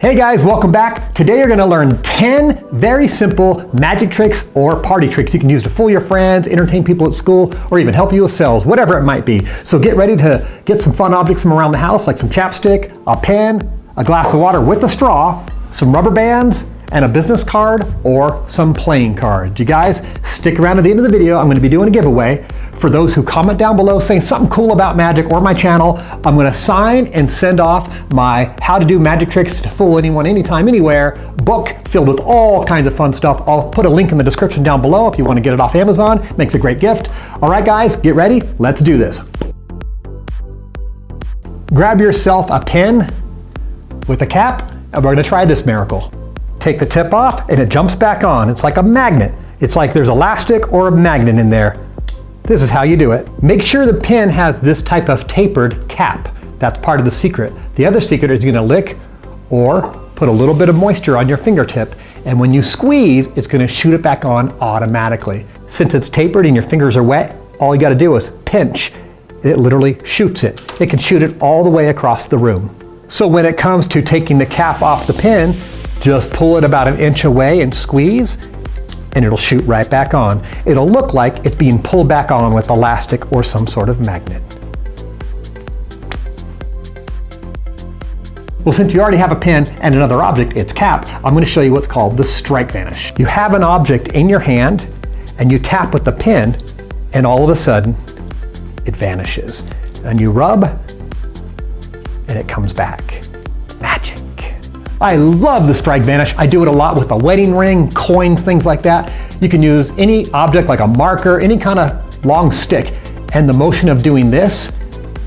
Hey guys, welcome back. Today you're gonna learn 10 very simple magic tricks or party tricks you can use to fool your friends, entertain people at school, or even help you with sales, whatever it might be. So get ready to get some fun objects from around the house, like some chapstick, a pen, a glass of water with a straw, some rubber bands, and a business card or some playing cards. You guys, stick around to the end of the video. I'm gonna be doing a giveaway. For those who comment down below saying something cool about magic or my channel, I'm gonna sign and send off my How to Do Magic Tricks to Fool Anyone, Anytime, Anywhere book filled with all kinds of fun stuff. I'll put a link in the description down below if you wanna get it off Amazon. Makes a great gift. All right guys, get ready, let's do this. Grab yourself a pen with a cap, and we're gonna try this miracle. Take the tip off and it jumps back on. It's like a magnet. It's like there's elastic or a magnet in there. This is how you do it. Make sure the pen has this type of tapered cap. That's part of the secret. The other secret is you're gonna lick or put a little bit of moisture on your fingertip, and when you squeeze, it's gonna shoot it back on automatically. Since it's tapered and your fingers are wet, all you gotta do is pinch. It literally shoots it. It can shoot it all the way across the room. So when it comes to taking the cap off the pen, just pull it about an inch away and squeeze, and it'll shoot right back on. It'll look like it's being pulled back on with elastic or some sort of magnet. Well, since you already have a pen and another object, its cap, I'm going to show you what's called the strike vanish. You have an object in your hand and you tap with the pen, and all of a sudden it vanishes. And you rub and it comes back. Magic. I love the strike vanish. I do it a lot with a wedding ring, coins, things like that. You can use any object like a marker, any kind of long stick, and the motion of doing this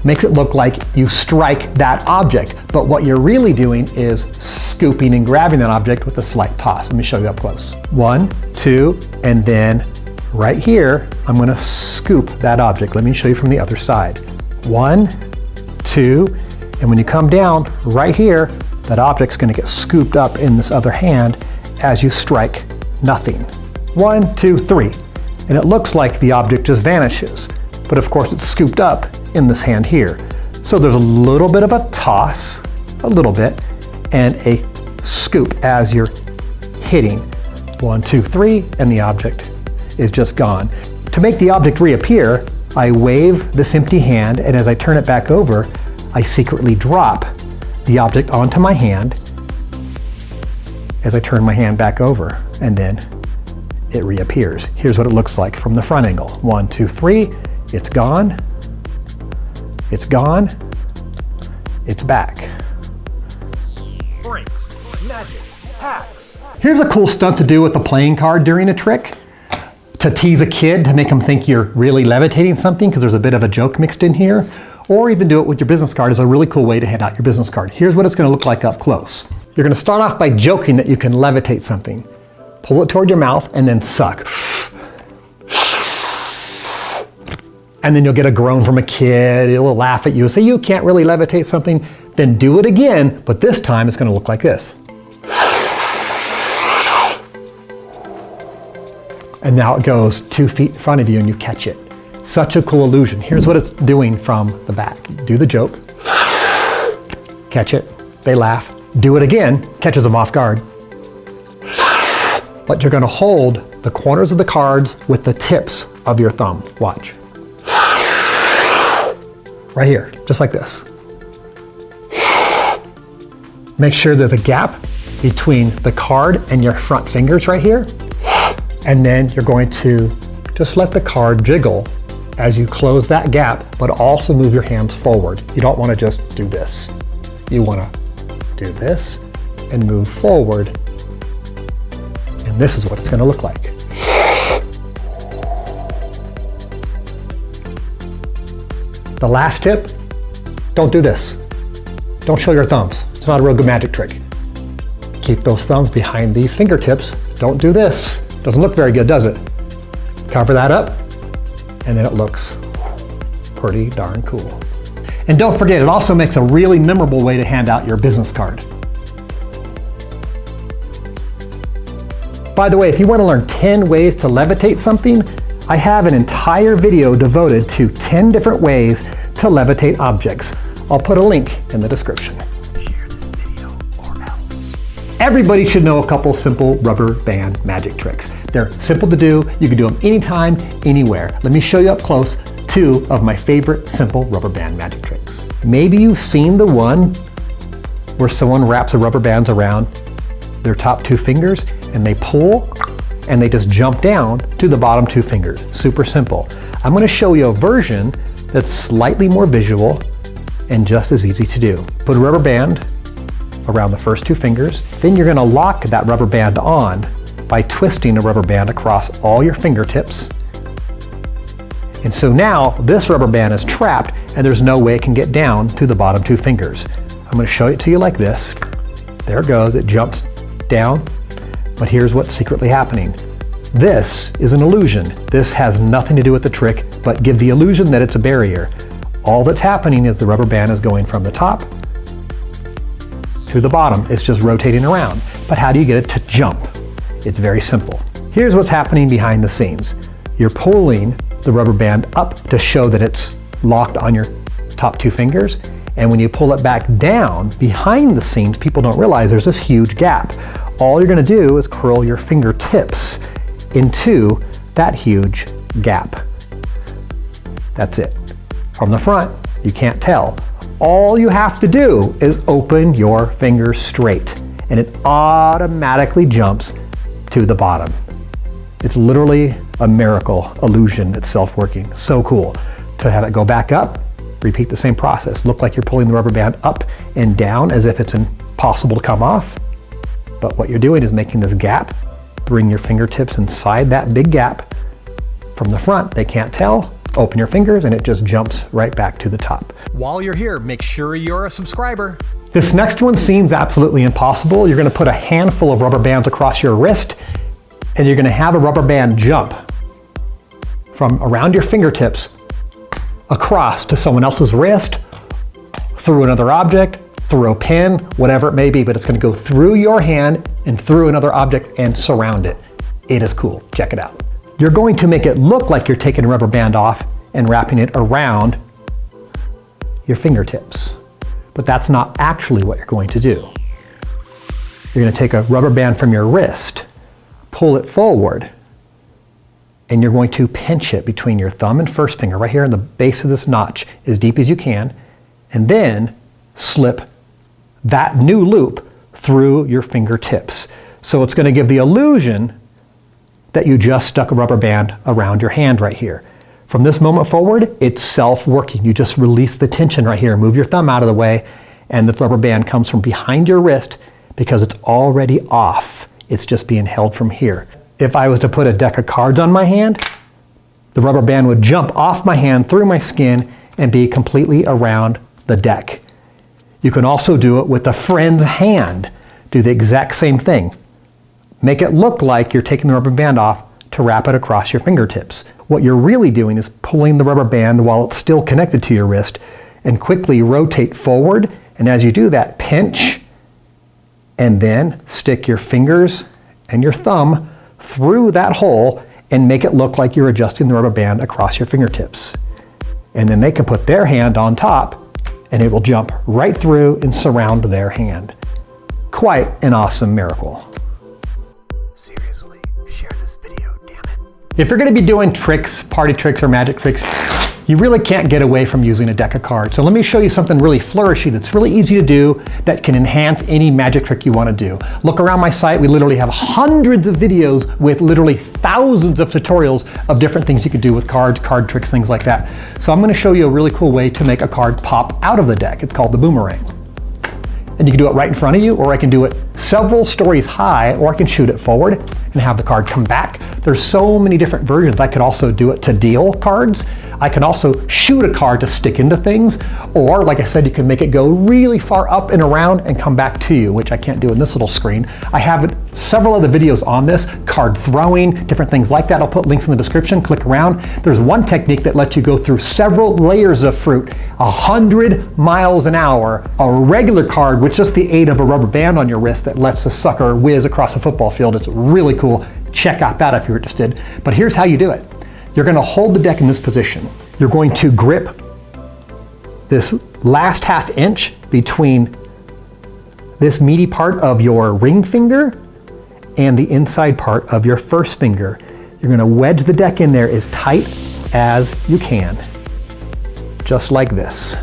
makes it look like you strike that object. But what you're really doing is scooping and grabbing that object with a slight toss. Let me show you up close. 1, 2, and then right here, I'm gonna scoop that object. Let me show you from the other side. 1, 2, and when you come down right here, that object's gonna get scooped up in this other hand as you strike nothing. 1, 2, 3. And it looks like the object just vanishes, but of course it's scooped up in this hand here. So there's a little bit of a toss, a little bit, and a scoop as you're hitting. 1, 2, 3, and the object is just gone. To make the object reappear, I wave this empty hand, and as I turn it back over, I secretly drop the object onto my hand as I turn my hand back over, and then it reappears. Here's what it looks like from the front angle. 1, 2, 3, it's gone, it's gone, it's back. Pranks, magic, hacks. Here's a cool stunt to do with a playing card during a trick. To tease a kid, to make them think you're really levitating something, because there's a bit of a joke mixed in here. Or even do it with your business card is a really cool way to hand out your business card. Here's what it's gonna look like up close. You're gonna start off by joking that you can levitate something. Pull it toward your mouth and then suck. And then you'll get a groan from a kid, it'll laugh at you, say you can't really levitate something. Then do it again, but this time it's gonna look like this. And now it goes 2 feet in front of you and you catch it. Such a cool illusion. Here's what it's doing from the back. Do the joke, catch it, they laugh, do it again, catches them off guard. But you're gonna hold the corners of the cards with the tips of your thumb. Watch. Right here, just like this. Make sure there's a gap between the card and your front fingers right here. And then you're going to just let the card jiggle as you close that gap, but also move your hands forward. You don't want to just do this. You want to do this and move forward. And this is what it's going to look like. The last tip, don't do this. Don't show your thumbs. It's not a real good magic trick. Keep those thumbs behind these fingertips. Don't do this. Doesn't look very good, does it? Cover that up, and then it looks pretty darn cool. And don't forget, it also makes a really memorable way to hand out your business card. By the way, if you want to learn 10 ways to levitate something, I have an entire video devoted to 10 different ways to levitate objects. I'll put a link in the description. Share this video or else. Everybody should know a couple simple rubber band magic tricks. They're simple to do. You can do them anytime, anywhere. Let me show you up close 2 of my favorite simple rubber band magic tricks. Maybe you've seen the one where someone wraps a rubber band around their top 2 fingers and they pull and they just jump down to the bottom 2 fingers. Super simple. I'm going to show you a version that's slightly more visual and just as easy to do. Put a rubber band around the first 2 fingers, then you're going to lock that rubber band on by twisting a rubber band across all your fingertips. And so now this rubber band is trapped and there's no way it can get down to the bottom 2 fingers. I'm going to show it to you like this. There it goes, it jumps down, but here's what's secretly happening. This is an illusion. This has nothing to do with the trick, but give the illusion that it's a barrier. All that's happening is the rubber band is going from the top to the bottom. It's just rotating around. But how do you get it to jump? It's very simple. Here's what's happening behind the scenes. You're pulling the rubber band up to show that it's locked on your top 2 fingers. And when you pull it back down, behind the scenes, people don't realize there's this huge gap. All you're going to do is curl your fingertips into that huge gap. That's it. From the front, you can't tell. All you have to do is open your fingers straight, and it automatically jumps to the bottom. It's literally a miracle illusion that's self-working. So cool. To have it go back up, repeat the same process. Look like you're pulling the rubber band up and down as if it's impossible to come off. But what you're doing is making this gap. Bring your fingertips inside that big gap. From the front, they can't tell. Open your fingers and it just jumps right back to the top. While you're here, make sure you're a subscriber. This next one seems absolutely impossible. You're going to put a handful of rubber bands across your wrist and you're going to have a rubber band jump from around your fingertips across to someone else's wrist, through another object, through a pen, whatever it may be, but it's going to go through your hand and through another object and surround it. It is cool. Check it out. You're going to make it look like you're taking a rubber band off and wrapping it around your fingertips. But that's not actually what you're going to do. You're going to take a rubber band from your wrist, pull it forward, and you're going to pinch it between your thumb and first finger, right here in the base of this notch, as deep as you can, and then slip that new loop through your fingertips. So it's going to give the illusion that you just stuck a rubber band around your hand right here. From this moment forward, it's self-working. You just release the tension right here, move your thumb out of the way, and the rubber band comes from behind your wrist because it's already off. It's just being held from here. If I was to put a deck of cards on my hand, the rubber band would jump off my hand through my skin and be completely around the deck. You can also do it with a friend's hand. Do the exact same thing. Make it look like you're taking the rubber band off to wrap it across your fingertips. What you're really doing is pulling the rubber band while it's still connected to your wrist and quickly rotate forward. And as you do that, pinch and then stick your fingers and your thumb through that hole and make it look like you're adjusting the rubber band across your fingertips. And then they can put their hand on top and it will jump right through and surround their hand. Quite an awesome miracle. Seriously, share this video, damn it. If you're going to be doing tricks, party tricks or magic tricks, you really can't get away from using a deck of cards. So let me show you something really flourishy that's really easy to do that can enhance any magic trick you want to do. Look around my site. We literally have hundreds of videos with literally thousands of tutorials of different things you could do with cards, card tricks, things like that. So I'm going to show you a really cool way to make a card pop out of the deck. It's called the boomerang. And you can do it right in front of you, or I can do it several stories high, or I can shoot it forward and have the card come back. There's so many different versions. I could also do it to deal cards. I can also shoot a card to stick into things, or like I said, you can make it go really far up and around and come back to you, which I can't do in this little screen. I have several other videos on this, card throwing, different things like that. I'll put links in the description, click around. There's one technique that lets you go through several layers of fruit, 100 miles an hour. A regular card with just the aid of a rubber band on your wrist that lets the sucker whiz across a football field. It's really cool. Check out that if you're interested. But here's how you do it. You're going to hold the deck in this position. You're going to grip this last ½ inch between this meaty part of your ring finger and the inside part of your first finger. You're going to wedge the deck in there as tight as you can, just like this.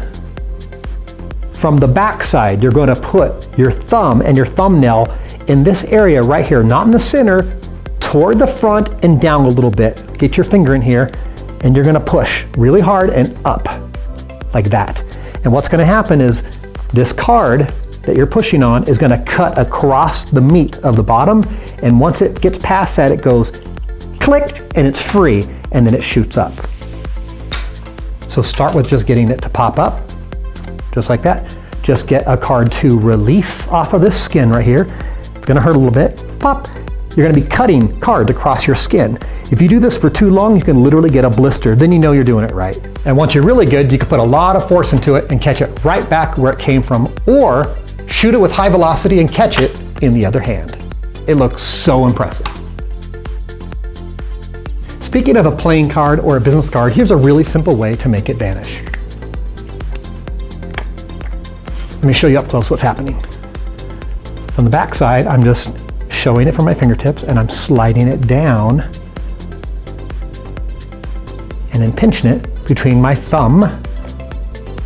From the back side, you're going to put your thumb and your thumbnail in this area right here, not in the center, toward the front and down a little bit. Get your finger in here, and you're going to push really hard and up, like that. And what's going to happen is this card that you're pushing on is going to cut across the meat of the bottom, and once it gets past that, it goes click, and it's free, and then it shoots up. So start with just getting it to pop up, just like that. Just get a card to release off of this skin right here. It's going to hurt a little bit. Pop. You're going to be cutting cards across your skin. If you do this for too long, you can literally get a blister. Then you know you're doing it right. And once you're really good, you can put a lot of force into it and catch it right back where it came from, or shoot it with high velocity and catch it in the other hand. It looks so impressive. Speaking of a playing card or a business card, here's a really simple way to make it vanish. Let me show you up close what's happening. From the back side, I'm just showing it from my fingertips, and I'm sliding it down and then pinching it between my thumb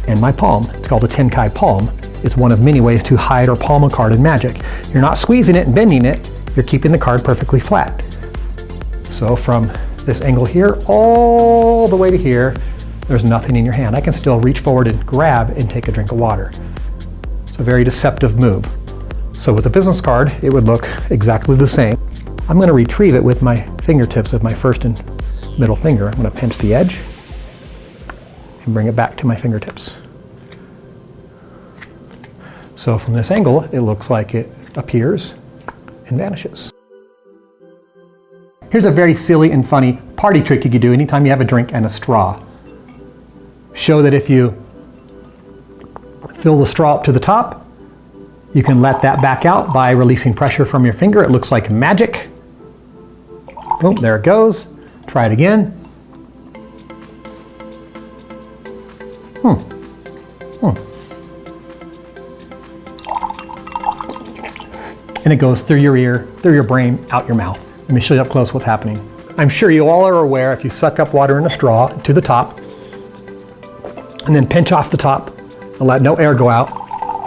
and my palm. It's called a Tenkai palm. It's one of many ways to hide or palm a card in Magic. You're not squeezing it and bending it, you're keeping the card perfectly flat. So from this angle here all the way to here, there's nothing in your hand. I can still reach forward and grab and take a drink of water. It's a very deceptive move. So with a business card, it would look exactly the same. I'm going to retrieve it with my fingertips of my first and middle finger. I'm going to pinch the edge and bring it back to my fingertips. So from this angle, it looks like it appears and vanishes. Here's a very silly and funny party trick you could do anytime you have a drink and a straw. Show that if you fill the straw up to the top, you can let that back out by releasing pressure from your finger. It looks like magic. Boom, there it goes. Try it again. And it goes through your ear, through your brain, out your mouth. Let me show you up close what's happening. I'm sure you all are aware if you suck up water in a straw to the top and then pinch off the top and let no air go out,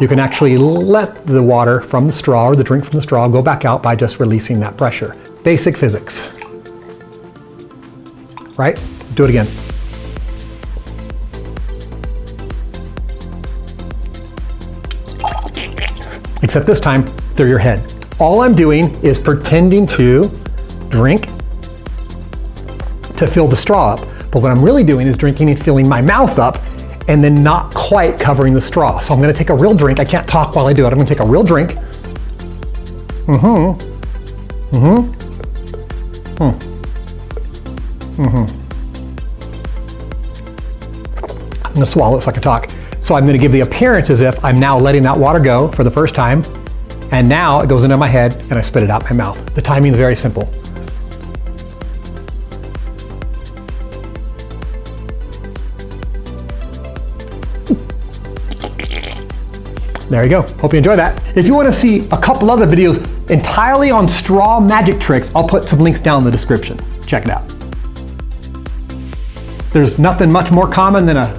you can actually let the water from the straw or the drink from the straw go back out by just releasing that pressure. Basic physics. Right? Let's do it again. Except this time through your head. All I'm doing is pretending to drink to fill the straw up. But what I'm really doing is drinking and filling my mouth up and then not quite covering the straw. So I'm going to take a real drink. I can't talk while I do it. I'm going to take a real drink. I'm going to swallow it so I can talk. So I'm going to give the appearance as if I'm now letting that water go for the first time. And now it goes into my head and I spit it out my mouth. The timing is very simple. There you go. Hope you enjoy that. If you want to see a couple other videos entirely on straw magic tricks, I'll put some links down in the description. Check it out. There's nothing much more common than a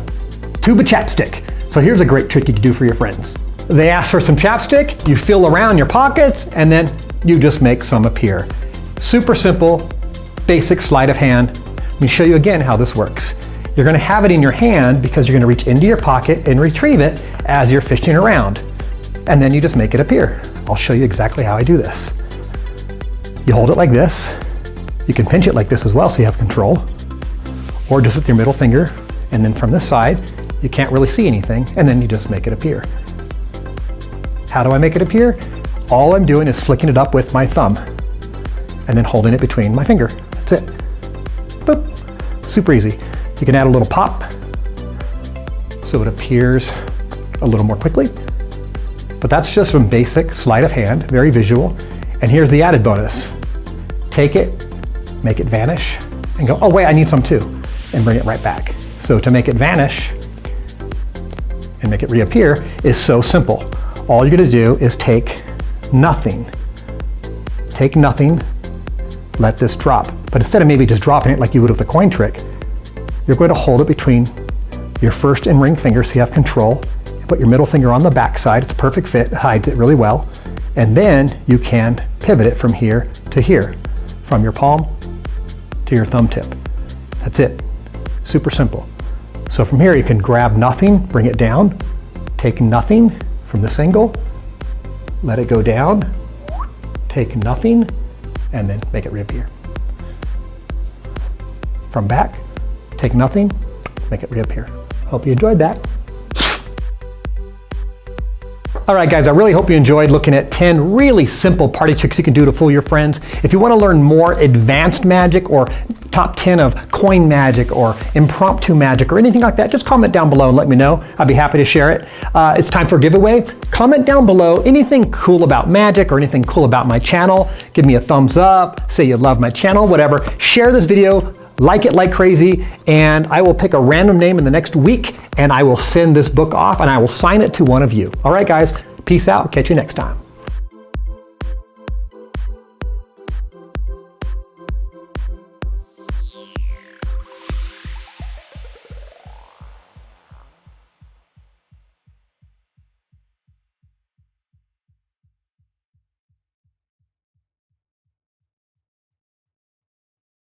tube of chapstick. So here's a great trick you can do for your friends. They ask for some chapstick, you feel around your pockets, and then you just make some appear. Super simple, basic sleight of hand. Let me show you again how this works. You're going to have it in your hand because you're going to reach into your pocket and retrieve it as you're fishing around. And then you just make it appear. I'll show you exactly how I do this. You hold it like this. You can pinch it like this as well so you have control. Or just with your middle finger. And then from this side, you can't really see anything, and then you just make it appear. How do I make it appear? All I'm doing is flicking it up with my thumb and then holding it between my finger. That's it. Boop. Super easy. You can add a little pop so it appears a little more quickly. But that's just some basic sleight of hand, very visual. And here's the added bonus. Take it, make it vanish, and go, oh wait, I need some too, and bring it right back. So to make it vanish and make it reappear is so simple. all you're going to do is take nothing. Take nothing, let this drop. But instead of maybe just dropping it like you would with the coin trick, you're going to hold it between your first and ring finger so you have control. Put your middle finger on the back side. It's a perfect fit, it hides it really well. And then you can pivot it from here to here, from your palm to your thumb tip. That's it. Super simple. So from here you can grab nothing, bring it down, take nothing from the single, let it go down, take nothing, and then make it reappear. From back, take nothing, make it reappear. Hope you enjoyed that. All right, guys, I really hope you enjoyed looking at 10 really simple party tricks you can do to fool your friends. If you want to learn more advanced magic or top 10 of coin magic or impromptu magic or anything like that, just comment down below and let me know. I'd be happy to share it. It's time for a giveaway. Comment down below anything cool about magic or anything cool about my channel. Give me a thumbs up, say you love my channel, whatever. Share this video, like it like crazy, and I will pick a random name in the next week and I will send this book off and I will sign it to one of you. All right, guys, peace out. Catch you next time.